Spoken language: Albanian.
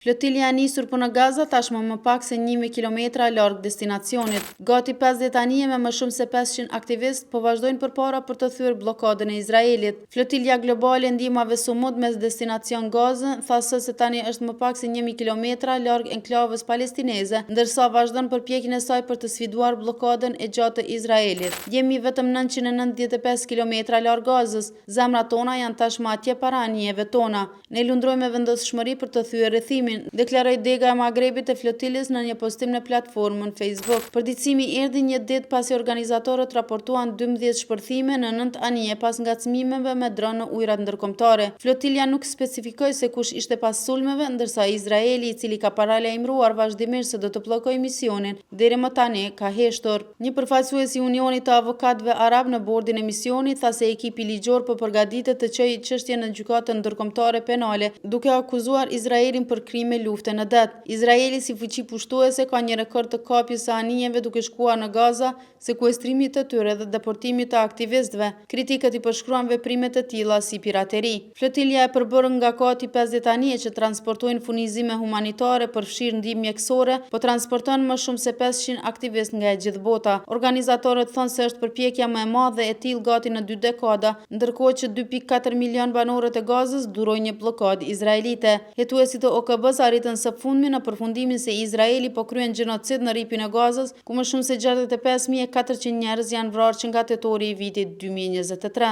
Flotilja e nisur për në Gaza tashmë më pak se 1.000 kilometra larg destinacionit. Gati 50 anije me më shumë se 500 aktivist po vazhdojnë përpara për të thyer bllokadën e Izraelit. Flotilja globale e ndihmave sumud mes destinacion Gazën tha se tani është më pak se 1.000 kilometra larg enklavës palestineze, ndërsa vazhdon përpjekjen e saj për të sfiduar bllokadën e gjatë të Izraelit. Jemi vetëm 995 kilometra larg Gazës. Zemrat tona janë tashmë atje para anijeve tona. Ne lundrojmë me vendosshmëri për të thyer rrethimin, deklaroi dega e Magrebit e flotilës në një postim në platformën Facebook. Përditësimi erdhi një ditë pasi organizatorët raportuan 12 shpërthime në 9 anije pas ngacmimeve me dronë në ujërat ndërkombëtare. Flotilja nuk specifikoi se kush ishte pas sulmeve, ndërsa Izraeli, i cili ka paralajmëruar vazhdimisht se do të bllokojë misionin, deri më tani ka heshtur. Një përfaqësues i Unionit të Avokatëve Arab në bordin e misionit tha se ekipi ligjor po përgatitet të çojë çështjen në gjykatën ndërkombëtare penale, duke akuzuar Izraelin për krime lufte në det. Izraeli si fuqi pushtuese ka një rekord të kapjes së anijeve duke shkuar në Gaza, sekuestrimit të tyre dhe deportimit të aktivistëve. Kritikët i përshkruan veprime të tilla si pirateri. Flotilja e përbërë nga gati 50 anije që transportojnë furnizime humanitare përfshirë ndihmë mjekësore, po transporton më shumë se 500 aktivistë nga e gjithë bota. Organizatorët thonë se është përpjekja më e madhe e tillë gati në 2 dekada, ndërkohë që 2.4 milion banorët e Gazës durojnë një bllokadë izraelite. Hetuesit e OKB-s arritën së fundmi në përfundimin se Izraeli po kryen gjenocid në ripin e Gazës, ku më shumë se 65.400 njerëz janë vrarë që nga tetori i vitit 2023.